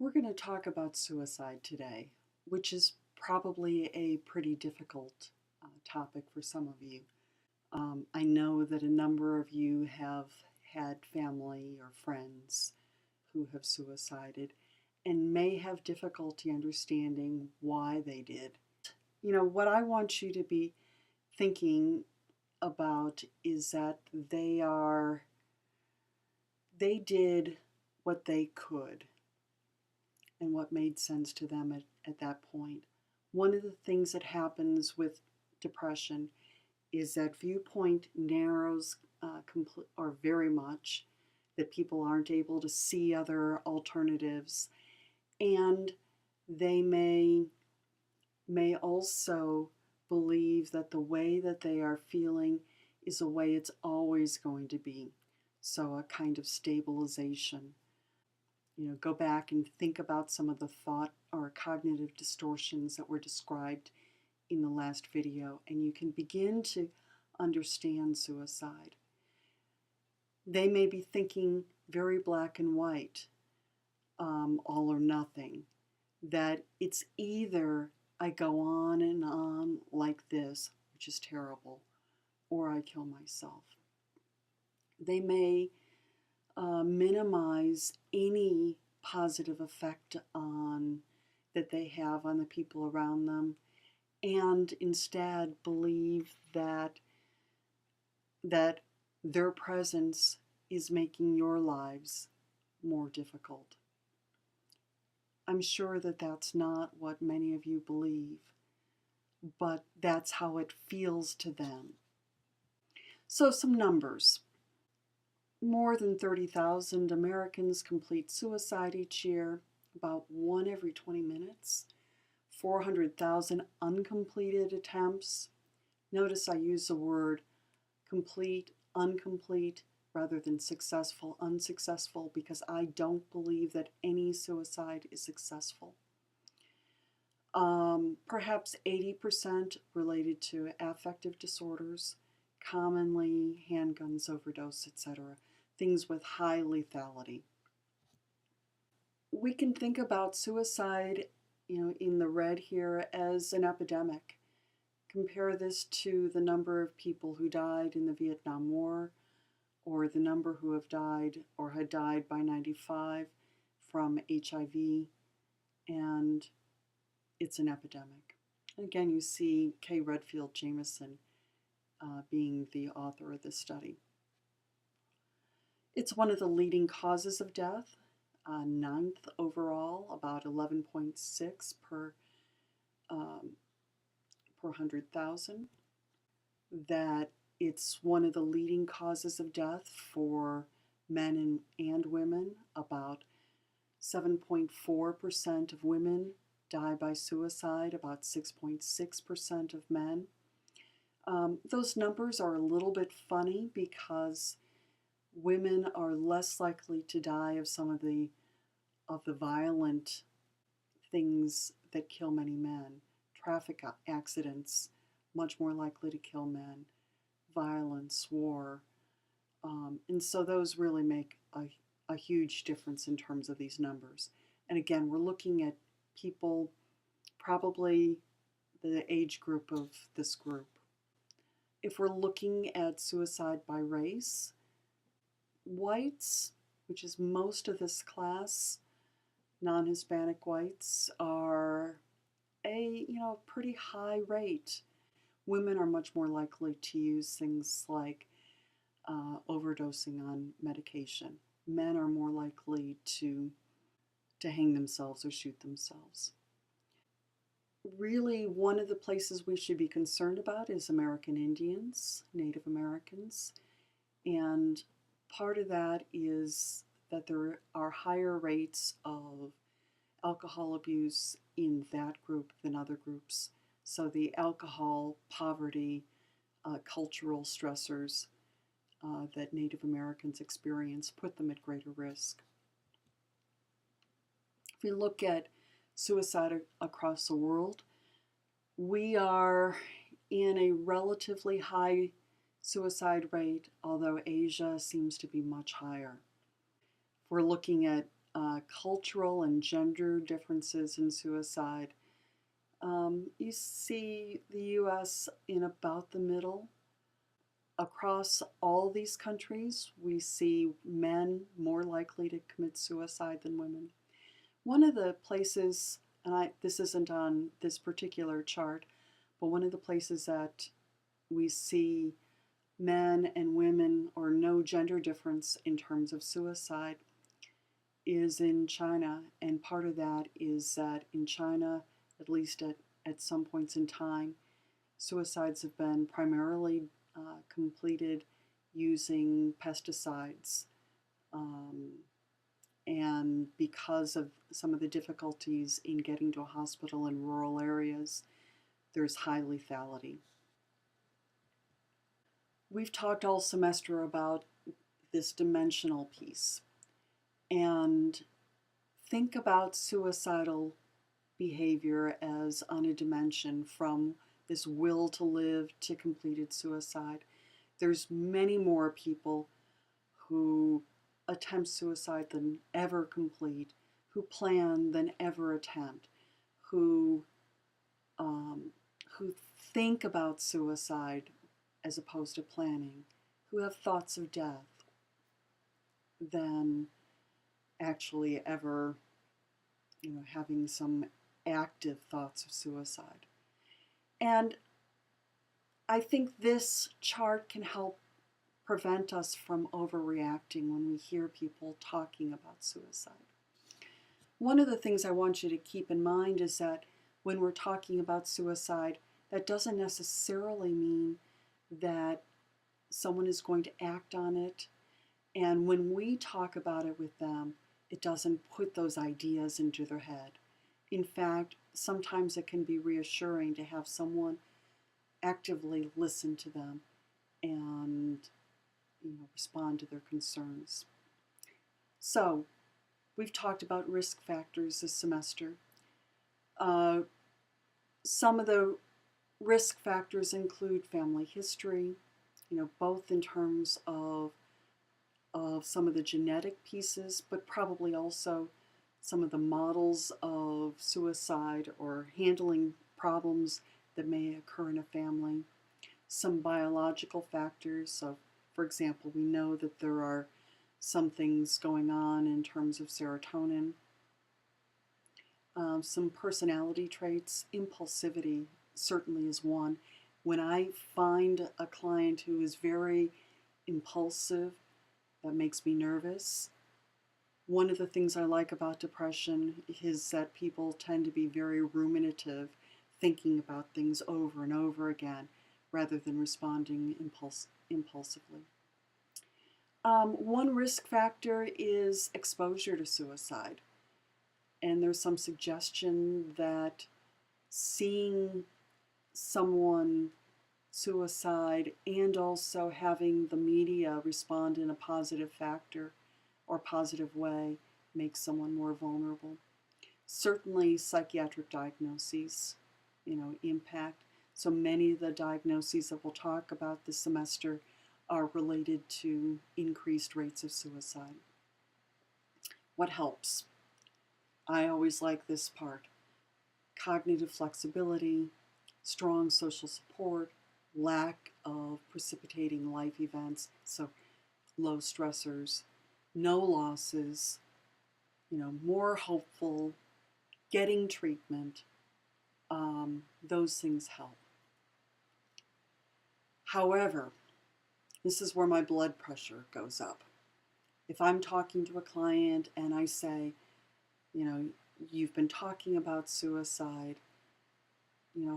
We're going to talk about suicide today, which is probably a pretty difficult topic for some of you. I know that a number of you have had family or friends who have suicided and may have difficulty understanding why they did. You know, what I want you to be thinking about is that they did what they could and what made sense to them at that point. One of the things that happens with depression is that viewpoint narrows or very much, that people aren't able to see other alternatives, and they may also believe that the way that they are feeling is the way it's always going to be. So a kind of stabilization. Go back and think about some of the thought or cognitive distortions that were described in the last video, and you can begin to understand suicide. They may be thinking very black and white, all or nothing, that it's either I go on and on like this, which is terrible, or I kill myself. They may minimize any positive effect that they have on the people around them, and instead believe that their presence is making your lives more difficult. I'm sure that that's not what many of you believe, but that's how it feels to them. So some numbers. More than 30,000 Americans complete suicide each year, about 1 every 20 minutes. 400,000 uncompleted attempts. Notice I use the word complete, incomplete, rather than successful, unsuccessful, because I don't believe that any suicide is successful. Perhaps 80% related to affective disorders, commonly handguns, overdose, etc. Things with high lethality. We can think about suicide, in the red here, as an epidemic. Compare this to the number of people who died in the Vietnam War, or the number who have died or had died by 95 from HIV, and it's an epidemic. And again, you see K. Redfield Jamison being the author of this study. It's one of the leading causes of death, 9th overall, about 11.6 per 100,000. That it's one of the leading causes of death for men and women. About 7.4% of women die by suicide, about 6.6% of men. Those numbers are a little bit funny because women are less likely to die of some of the violent things that kill many men. Traffic accidents, much more likely to kill men. Violence, war. And so those really make a huge difference in terms of these numbers. And again, we're looking at people, probably the age group of this group. If we're looking at suicide by race, whites, which is most of this class, non-Hispanic whites, are a pretty high rate. Women are much more likely to use things like overdosing on medication. Men are more likely to hang themselves or shoot themselves. Really, one of the places we should be concerned about is American Indians, Native Americans, and part of that is that there are higher rates of alcohol abuse in that group than other groups. So the alcohol, poverty, cultural stressors that Native Americans experience put them at greater risk. If we look at suicide across the world, we are in a relatively high suicide rate, although Asia seems to be much higher. If we're looking at cultural and gender differences in suicide. You see the US in about the middle. Across all these countries, we see men more likely to commit suicide than women. One of the places, and this isn't on this particular chart, but one of the places that we see men and women or no gender difference in terms of suicide is in China. And part of that is that in China, at least at some points in time, suicides have been primarily completed using pesticides. And because of some of the difficulties in getting to a hospital in rural areas, there's high lethality. We've talked all semester about this dimensional piece, and think about suicidal behavior as on a dimension from this will to live to completed suicide. There's many more people who attempt suicide than ever complete, who plan than ever attempt, who think about suicide as opposed to planning, who have thoughts of death than actually ever, having some active thoughts of suicide. And I think this chart can help prevent us from overreacting when we hear people talking about suicide. One of the things I want you to keep in mind is that when we're talking about suicide, that doesn't necessarily mean that someone is going to act on it. And when we talk about it with them, it doesn't put those ideas into their head. In fact, sometimes it can be reassuring to have someone actively listen to them and respond to their concerns. So, we've talked about risk factors this semester. Some of the risk factors include family history, both in terms of some of the genetic pieces, but probably also some of the models of suicide or handling problems that may occur in a family. Some biological factors. So, for example, we know that there are some things going on in terms of serotonin. Some personality traits. Impulsivity certainly is one. When I find a client who is very impulsive, that makes me nervous. One of the things I like about depression is that people tend to be very ruminative, thinking about things over and over again, rather than responding impulsively. One risk factor is exposure to suicide. And there's some suggestion that seeing someone suicide and also having the media respond in a positive factor or positive way makes someone more vulnerable. Certainly psychiatric diagnoses, impact. So many of the diagnoses that we'll talk about this semester are related to increased rates of suicide. What helps? I always like this part. Cognitive flexibility, strong social support, lack of precipitating life events, so low stressors, no losses, more hopeful, getting treatment, those things help. However, this is where my blood pressure goes up. If I'm talking to a client and I say, you've been talking about suicide,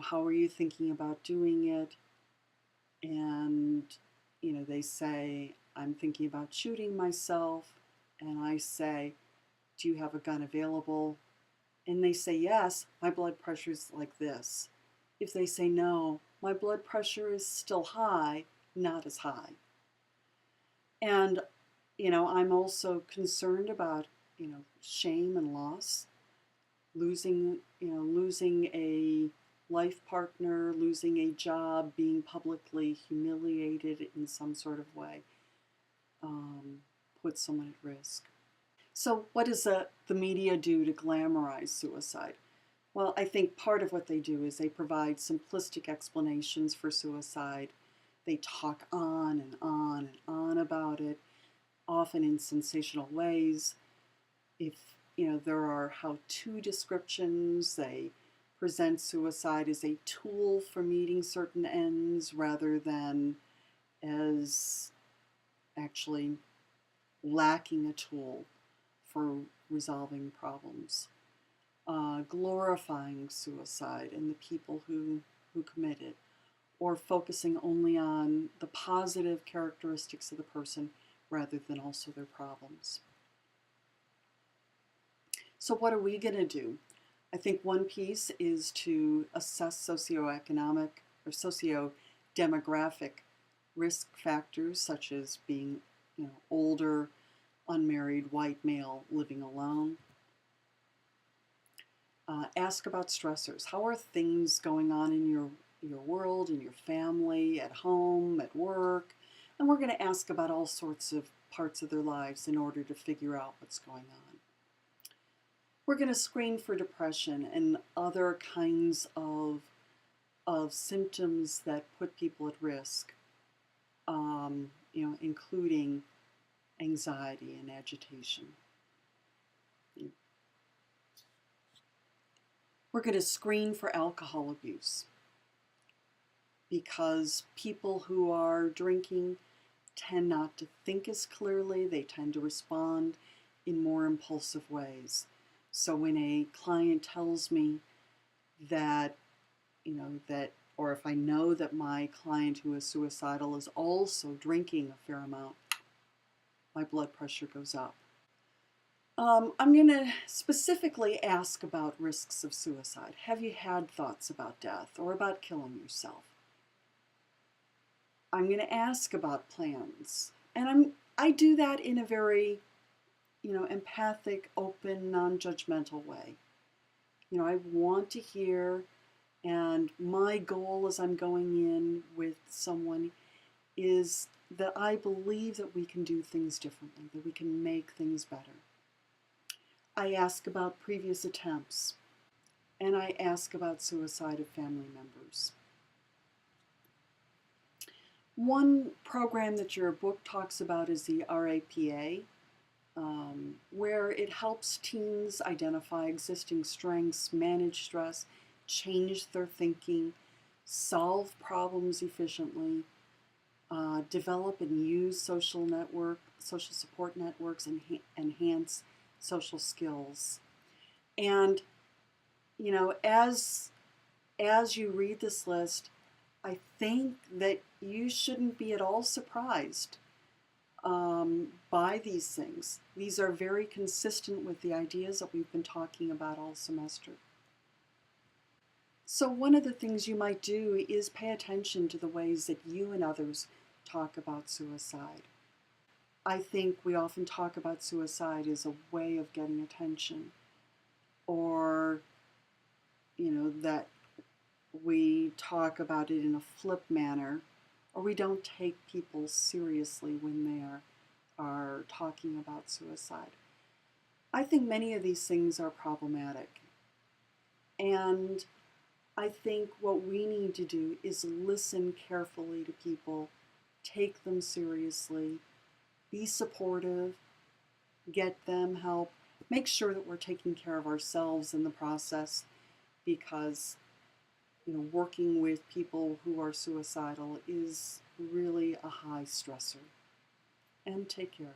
how are you thinking about doing it? And, they say, I'm thinking about shooting myself. And I say, do you have a gun available? And they say yes, my blood pressure is like this. If they say no, my blood pressure is still high, not as high. And, I'm also concerned about, shame and loss, losing a life partner, losing a job, being publicly humiliated in some sort of way, puts someone at risk. So what does the media do to glamorize suicide? Well, I think part of what they do is they provide simplistic explanations for suicide. They talk on and on and on about it, often in sensational ways. If there are how-to descriptions, they present suicide as a tool for meeting certain ends rather than as actually lacking a tool for resolving problems. Glorifying suicide and the people who commit it, or focusing only on the positive characteristics of the person rather than also their problems. So what are we going to do? I think one piece is to assess socioeconomic or socio-demographic risk factors, such as being older, unmarried, white male living alone. Ask about stressors. How are things going on in your world, in your family, at home, at work? And we're going to ask about all sorts of parts of their lives in order to figure out what's going on. We're going to screen for depression and other kinds of symptoms that put people at risk, including anxiety and agitation. We're going to screen for alcohol abuse because people who are drinking tend not to think as clearly. They tend to respond in more impulsive ways. So when a client tells me that, or if I know that my client who is suicidal is also drinking a fair amount, my blood pressure goes up. I'm going to specifically ask about risks of suicide. Have you had thoughts about death or about killing yourself? I'm going to ask about plans. And I do that in a very, empathic, open, non-judgmental way. I want to hear, and my goal as I'm going in with someone is that I believe that we can do things differently, that we can make things better. I ask about previous attempts, and I ask about suicide of family members. One program that your book talks about is the RAPA, where it helps teens identify existing strengths, manage stress, change their thinking, solve problems efficiently, develop and use social support networks, and enhance social skills. And as you read this list, I think that you shouldn't be at all surprised by these things. These are very consistent with the ideas that we've been talking about all semester. So one of the things you might do is pay attention to the ways that you and others talk about suicide. I think we often talk about suicide as a way of getting attention, or that we talk about it in a flip manner, or we don't take people seriously when they are talking about suicide. I think many of these things are problematic. And I think what we need to do is listen carefully to people, take them seriously, be supportive, get them help, make sure that we're taking care of ourselves in the process, because working with people who are suicidal is really a high stressor. And take care.